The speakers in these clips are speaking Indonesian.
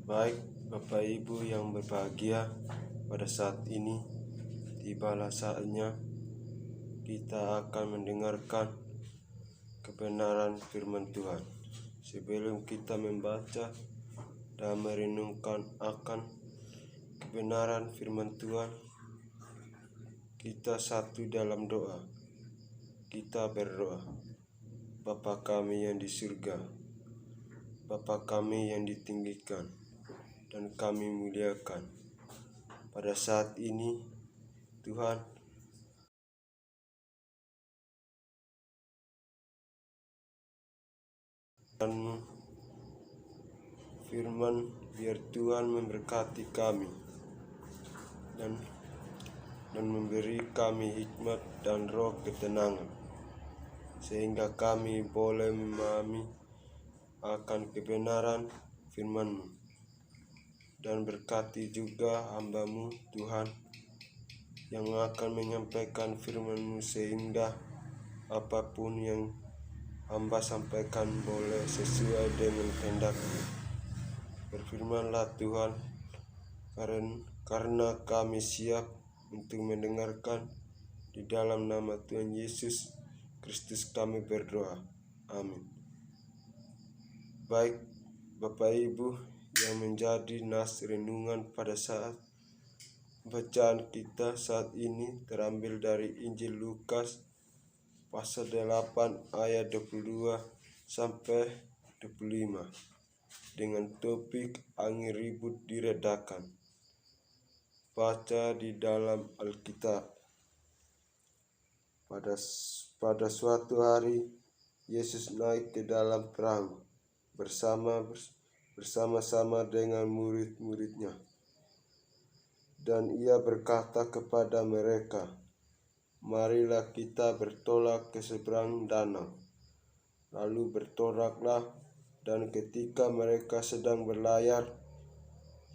Baik, Bapak Ibu yang berbahagia, pada saat ini tibalah saatnya kita akan mendengarkan kebenaran firman Tuhan. Sebelum kita membaca dan merenungkan akan kebenaran firman Tuhan, kita satu dalam doa. Kita berdoa. Bapa kami yang di surga, Bapa kami yang ditinggikan dan kami muliakan. Pada saat ini Tuhan, firman biar Tuhan memberkati kami dan memberi kami hikmat dan roh ketenangan, sehingga kami boleh memahami akan kebenaran firman-Mu. Dan berkati juga hamba-Mu Tuhan yang akan menyampaikan firman-Mu, sehingga apapun yang hamba sampaikan boleh sesuai dengan kehendak-Mu. Berfirmanlah Tuhan, karena kami siap untuk mendengarkan. Di dalam nama Tuhan Yesus Kristus kami berdoa. Amin. Baik, Bapak Ibu yang menjadi nas renungan pada saat bacaan kita saat ini terambil dari Injil Lukas pasal 8 ayat 22 sampai 25 dengan topik angin ribut diredakan. Baca di dalam Alkitab. Pada suatu hari Yesus naik ke dalam perahu bersama-sama dengan murid-muridnya, dan ia berkata kepada mereka, "Marilah kita bertolak ke seberang danau." Lalu bertolaklah, dan ketika mereka sedang berlayar,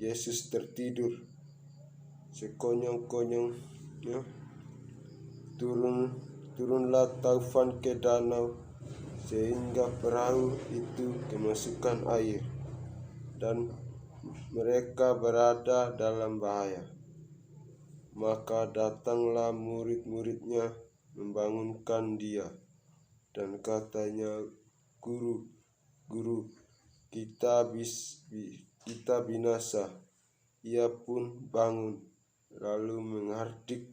Yesus tertidur. Sekonyong-konyongnya turunlah taufan ke danau, sehingga perahu itu kemasukan air, dan mereka berada dalam bahaya. Maka datanglah murid-muridnya membangunkan dia, dan katanya, "Guru, kita binasa." Ia pun bangun, lalu menghardik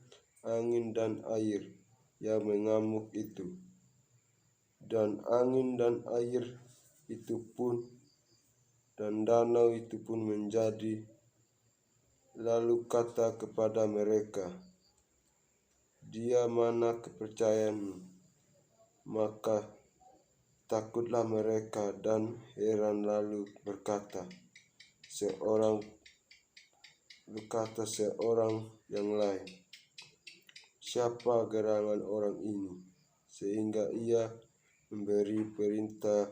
angin dan air yang mengamuk itu. Dan angin dan air itu pun dan danau itu pun menjadi. Lalu kata kepada mereka, "Dia mana kepercayaanmu?" Maka takutlah mereka dan heran, lalu berkata seorang yang lain, "Siapa gerangan orang ini, sehingga ia memberi perintah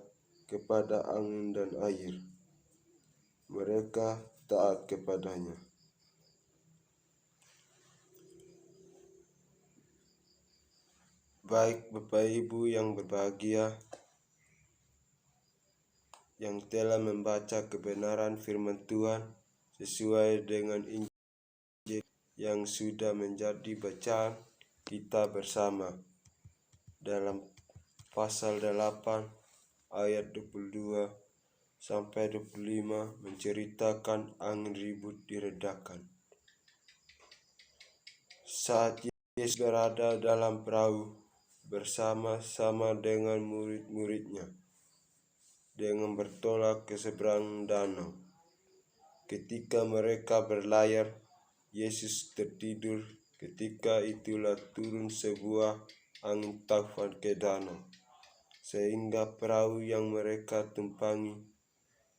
kepada angin dan air, mereka taat kepadanya." Baik, Bapak Ibu yang berbahagia, yang telah membaca kebenaran firman Tuhan sesuai dengan Injil yang sudah menjadi bacaan kita bersama dalam pasal 8 ayat 22 sampai 25 menceritakan angin ribut diredakan. Saat Yesus berada dalam perahu bersama-sama dengan murid-muridnya dengan bertolak ke seberang danau. Ketika mereka berlayar, Yesus tertidur. Ketika itulah turun sebuah angin taufan ke danau, sehingga perahu yang mereka tumpangi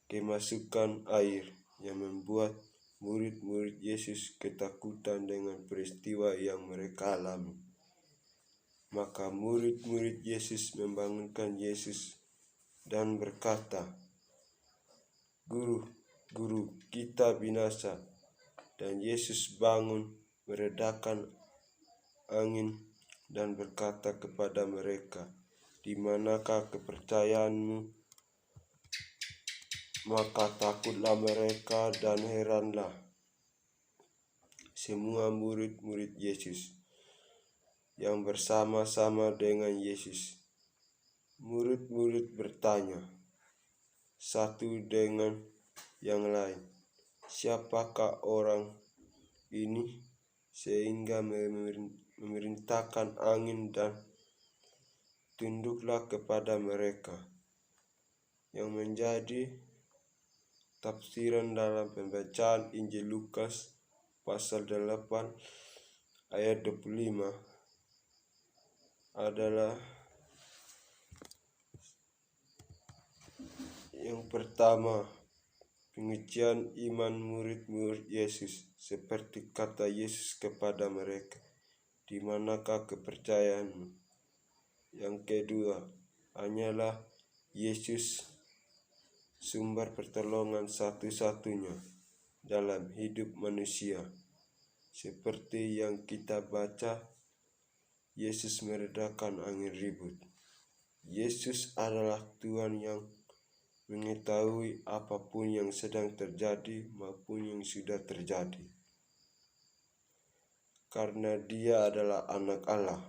kemasukan air, yang membuat murid-murid Yesus ketakutan dengan peristiwa yang mereka alami. Maka murid-murid Yesus membangunkan Yesus dan berkata, Guru, kita binasa." Dan Yesus bangun, meredakan angin dan berkata kepada mereka, "Di manakah kepercayaanmu?" Maka takutlah mereka dan heranlah semua murid-murid Yesus yang bersama-sama dengan Yesus. Murid-murid bertanya satu dengan yang lain, "Siapakah orang ini sehingga memerintahkan angin dan tunduklah kepada mereka?" Yang menjadi tafsiran dalam pembacaan Injil Lukas pasal 8 ayat 25 adalah yang pertama, pengujian iman murid-murid Yesus, seperti kata Yesus kepada mereka, "Di manakah kepercayaanmu?" Yang kedua, hanyalah Yesus sumber pertolongan satu-satunya dalam hidup manusia. Seperti yang kita baca, Yesus meredakan angin ribut. Yesus adalah Tuhan yang mengetahui apapun yang sedang terjadi maupun yang sudah terjadi. Karena Dia adalah Anak Allah,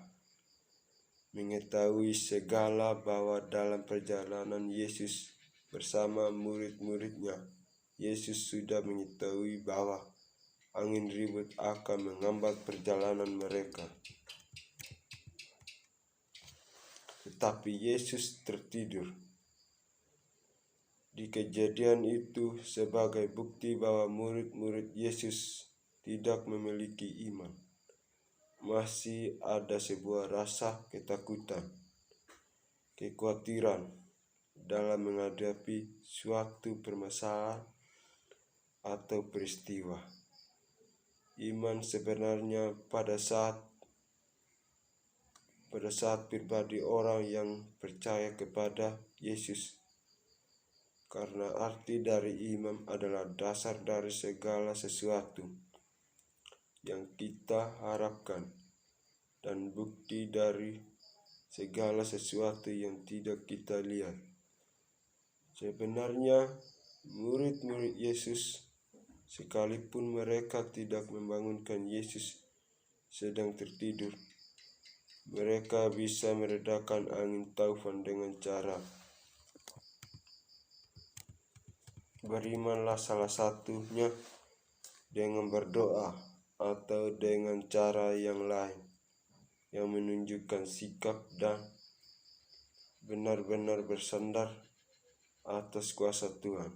mengetahui segala bahwa dalam perjalanan Yesus bersama murid-muridnya, Yesus sudah mengetahui bahwa angin ribut akan menghambat perjalanan mereka. Tetapi Yesus tertidur. Di kejadian itu sebagai bukti bahwa murid-murid Yesus tidak memiliki iman. Masih ada sebuah rasa ketakutan, kekhawatiran dalam menghadapi suatu permasalahan atau peristiwa. Iman sebenarnya pada saat pribadi orang yang percaya kepada Yesus, karena arti dari iman adalah dasar dari segala sesuatu yang kita harapkan dan bukti dari segala sesuatu yang tidak kita lihat. Sebenarnya murid-murid Yesus, sekalipun mereka tidak membangunkan Yesus sedang tertidur, mereka bisa meredakan angin taufan dengan cara berimanlah, salah satunya dengan berdoa atau dengan cara yang lain yang menunjukkan sikap dan benar-benar bersandar atas kuasa Tuhan.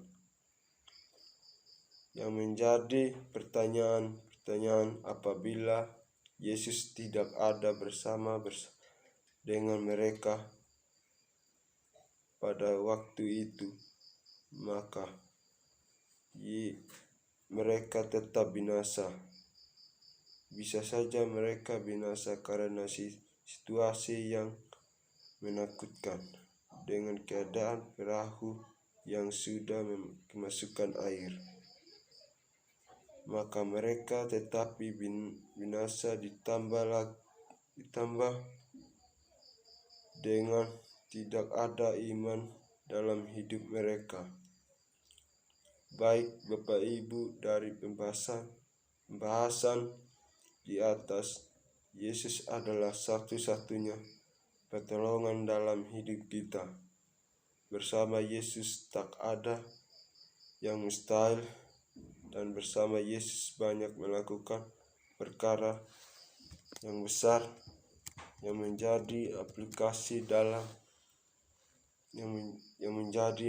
Yang menjadi pertanyaan apabila Yesus tidak ada bersama dengan mereka pada waktu itu, maka mereka tetap binasa. Bisa saja mereka binasa karena situasi yang menakutkan, dengan keadaan perahu yang sudah kemasukan air. Maka mereka tetapi binasa, ditambah dengan tidak ada iman dalam hidup mereka. Baik Bapak Ibu, dari pembahasan di atas, Yesus adalah satu-satunya pertolongan dalam hidup kita. Bersama Yesus tak ada yang mustahil, dan bersama Yesus banyak melakukan perkara yang besar yang menjadi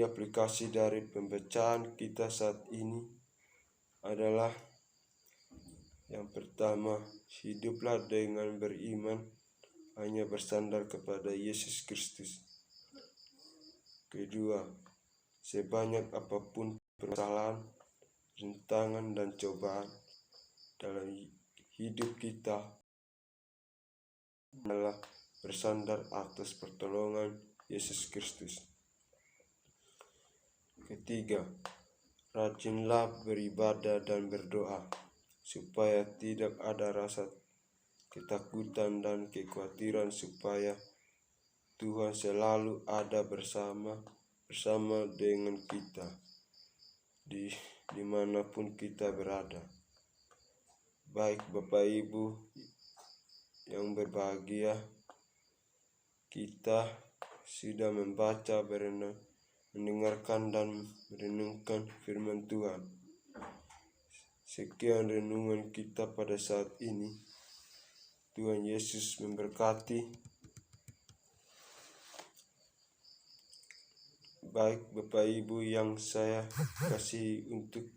aplikasi dari pembacaan kita saat ini adalah: yang pertama, hiduplah dengan beriman hanya bersandar kepada Yesus Kristus. Kedua, sebanyak apapun permasalahan, rintangan dan cobaan dalam hidup kita, adalah bersandar atas pertolongan Yesus Kristus. Ketiga, rajinlah beribadah dan berdoa supaya tidak ada rasa ketakutan dan kekhawatiran, supaya Tuhan selalu ada bersama dengan kita. dimanapun kita berada. Baik Bapak Ibu yang berbahagia, kita sudah membaca, mendengarkan dan merenungkan firman Tuhan. Sekian renungan kita pada saat ini. Tuhan Yesus memberkati. Baik Bapak Ibu yang saya kasih, untuk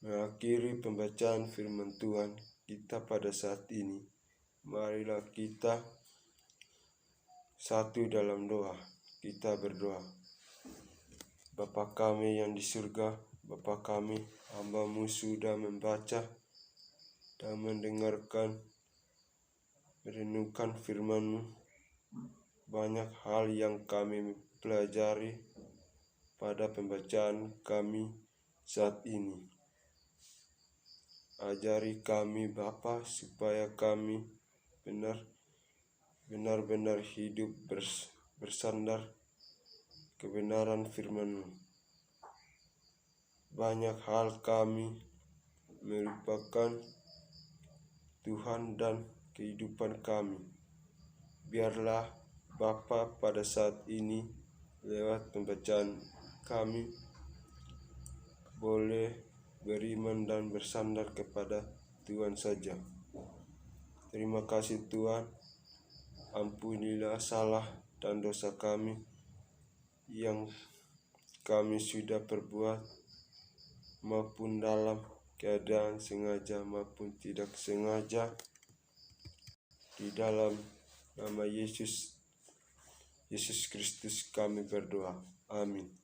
mengakhiri pembacaan firman Tuhan kita pada saat ini, marilah kita satu dalam doa. Kita berdoa. Bapa kami yang di surga, Bapa kami, hamba-Mu sudah membaca dan mendengarkan, merenungkan firman-Mu. Banyak hal yang kami pelajari pada pembacaan kami saat ini. Ajari kami Bapa, supaya kami benar-benar hidup bersandar kebenaran firman-Mu. Banyak hal kami melupakan Tuhan dan kehidupan kami. Biarlah Bapa pada saat ini, lewat pembacaan kami, boleh beriman dan bersandar kepada Tuhan saja. Terima kasih Tuhan. Ampunilah salah dan dosa kami yang kami sudah perbuat, maupun dalam keadaan sengaja maupun tidak sengaja. Di dalam nama Yesus Kristus kami berdoa. Amin.